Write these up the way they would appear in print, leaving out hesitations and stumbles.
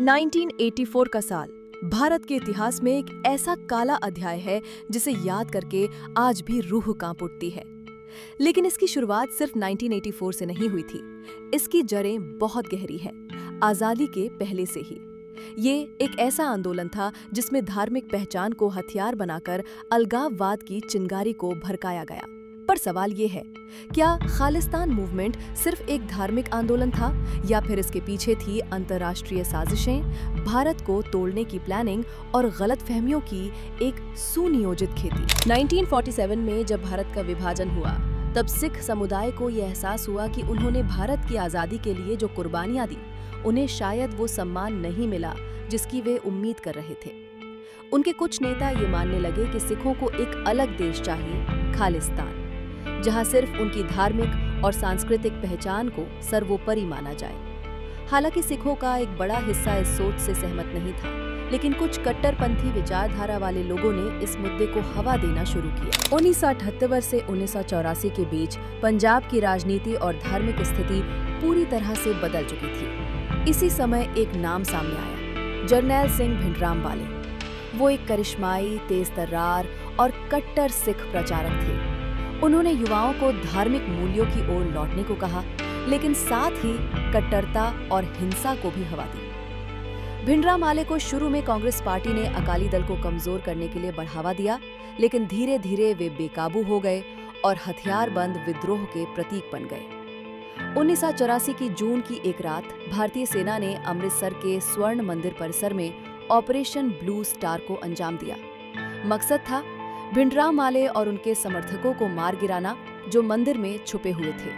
1984 का साल भारत के इतिहास में एक ऐसा काला अध्याय है जिसे याद करके आज भी रूह कांप उठती है। लेकिन इसकी शुरुआत सिर्फ 1984 से नहीं हुई थी। इसकी जड़ें बहुत गहरी हैं, आजादी के पहले से ही। ये एक ऐसा आंदोलन था जिसमें धार्मिक पहचान को हथियार बनाकर अलगाववाद की चिंगारी को भड़काया गया। पर सवाल ये है, क्या खालिस्तान मूवमेंट सिर्फ एक धार्मिक आंदोलन था या फिर इसके पीछे थी अंतर्राष्ट्रीय साजिशें, भारत को तोड़ने की प्लानिंग और गलतफहमियों की एक सुनियोजित खेती। 1947 में जब भारत का विभाजन हुआ, तब सिख समुदाय को यह एहसास हुआ कि उन्होंने भारत की आजादी के लिए जो कुर्बानियां दी, उन्हें शायद वो सम्मान नहीं मिला जिसकी वे उम्मीद कर रहे थे। उनके कुछ नेता ये मानने लगे कि सिखों को एक अलग देश चाहिए, खालिस्तान, जहां सिर्फ उनकी धार्मिक और सांस्कृतिक पहचान को सर्वोपरि माना जाए। हालांकि सिखों का एक बड़ा हिस्सा इस सोच से सहमत नहीं था, लेकिन कुछ कट्टरपंथी विचारधारा वाले लोगों ने इस मुद्दे को हवा देना शुरू किया। 1978 से 1984 के बीच पंजाब की राजनीति और धार्मिक स्थिति पूरी तरह से बदल चुकी थी। इसी समय एक नाम सामने आया, जरनैल सिंह भिंडरांवाले। वो एक करिश्माई, तेज तर्रार और कट्टर सिख प्रचारक थे। उन्होंने युवाओं को धार्मिक मूल्यों की ओर लौटने को कहा, लेकिन साथ ही कट्टरता और हिंसा को भी हवा दी। भिंडरांवाले को शुरू में कांग्रेस पार्टी ने अकाली दल को कमजोर करने के लिए बढ़ावा दिया, लेकिन धीरे धीरे वे बेकाबू हो गए और हथियारबंद विद्रोह के प्रतीक बन गए। 1984 की जून की एक रात भारतीय सेना ने अमृतसर के स्वर्ण मंदिर परिसर में ऑपरेशन ब्लू स्टार को अंजाम दिया। मकसद था भिंडरांवाले और उनके समर्थकों को मार गिराना, जो मंदिर में छुपे हुए थे।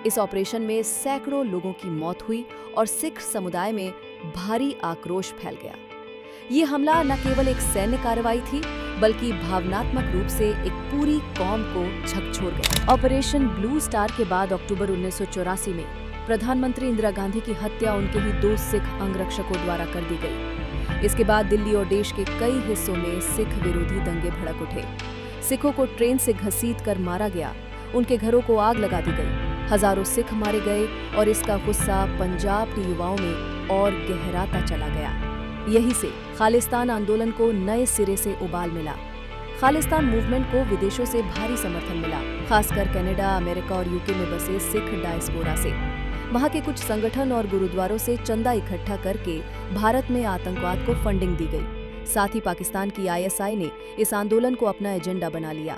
इस ऑपरेशन में सैकड़ों लोगों की मौत हुई और सिख समुदाय में भारी आक्रोश फैल गया। ये हमला न केवल एक सैन्य कार्रवाई थी, बल्कि भावनात्मक रूप से एक पूरी कौम को झकझोर गया। ऑपरेशन ब्लू स्टार के बाद अक्टूबर 1984 में प्रधानमंत्री इंदिरा गांधी की हत्या उनके ही 2 सिख अंगरक्षकों द्वारा कर दी गई। इसके बाद दिल्ली और देश के कई हिस्सों में सिख विरोधी दंगे भड़क उठे। सिखों को ट्रेन से घसीट कर मारा गया, उनके घरों को आग लगा दी गई, हजारों सिख मारे गए और इसका गुस्सा पंजाब के युवाओं में और गहराता चला गया। यही से खालिस्तान आंदोलन को नए सिरे से उबाल मिला। खालिस्तान मूवमेंट को विदेशों से भारी समर्थन मिला, खासकर कनाडा, अमेरिका और यूके में बसे सिख डायस्पोरा से। वहां के कुछ संगठन और गुरुद्वारों से चंदा इकट्ठा करके भारत में आतंकवाद को फंडिंग दी गई। साथ ही पाकिस्तान की ISI ने इस आंदोलन को अपना एजेंडा बना लिया।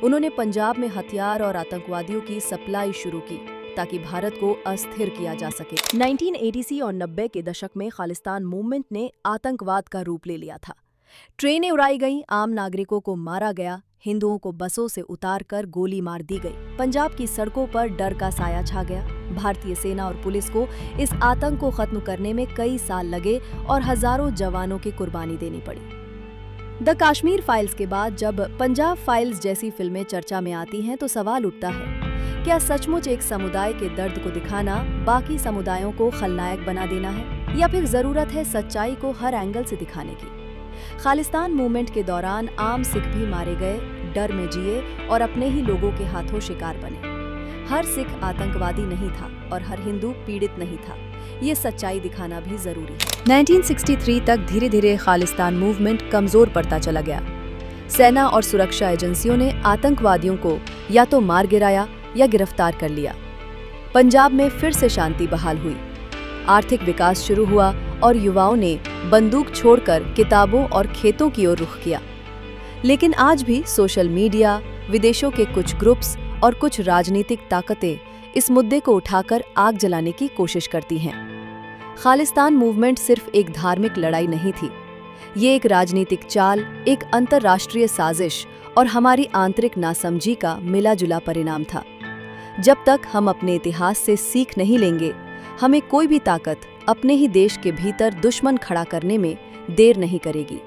उन्होंने पंजाब में हथियार और आतंकवादियों की सप्लाई शुरू की ताकि भारत को अस्थिर किया जा सके। 1980 और 90 के दशक में खालिस्तान मूवमेंट ने आतंकवाद का रूप ले लिया था। ट्रेनें उड़ाई गईं, आम नागरिकों को मारा गया, हिंदुओं को बसों से उतारकर गोली मार दी गई। पंजाब की सड़कों पर डर का साया छा गया। भारतीय सेना और पुलिस को इस आतंक को खत्म करने में कई साल लगे और हजारों जवानों की कुर्बानी देनी पड़ी। द कश्मीर फाइल्स के बाद जब पंजाब फाइल्स जैसी फिल्में चर्चा में आती हैं, तो सवाल उठता है, क्या सचमुच एक समुदाय के दर्द को दिखाना बाकी समुदायों को खलनायक बना देना है, या फिर जरूरत है सच्चाई को हर एंगल से दिखाने की? खालिस्तान मूवमेंट के दौरान आम सिख भी मारे गए, डर में जिए और अपने ही लोगों के हाथों शिकार बने। हर सिख आतंकवादी नहीं था और हर हिंदू पीड़ित नहीं था। ये सच्चाई दिखाना भी जरूरी है। 1963 तक धीरे धीरे खालिस्तान मूवमेंट कमजोर पड़ता चला गया। सेना और सुरक्षा एजेंसियों ने आतंकवादियों को या तो मार गिराया या गिरफ्तार कर लिया। पंजाब में फिर से शांति बहाल हुई, आर्थिक विकास शुरू हुआ और युवाओं ने बंदूक छोड़कर किताबों और खेतों की ओर रुख किया। लेकिन आज भी सोशल मीडिया, विदेशों के कुछ ग्रुप्स और कुछ राजनीतिक ताकतें इस मुद्दे को उठाकर आग जलाने की कोशिश करती हैं। खालिस्तान मूवमेंट सिर्फ एक धार्मिक लड़ाई नहीं थी, ये एक राजनीतिक चाल, एक अंतर्राष्ट्रीय साजिश और हमारी आंतरिक नासमझी का मिला-जुला परिणाम था। जब तक हम अपने इतिहास से सीख नहीं लेंगे, हमें कोई भी ताकत अपने ही देश के भीतर दुश्मन खड़ा करने में देर नहीं करेगी।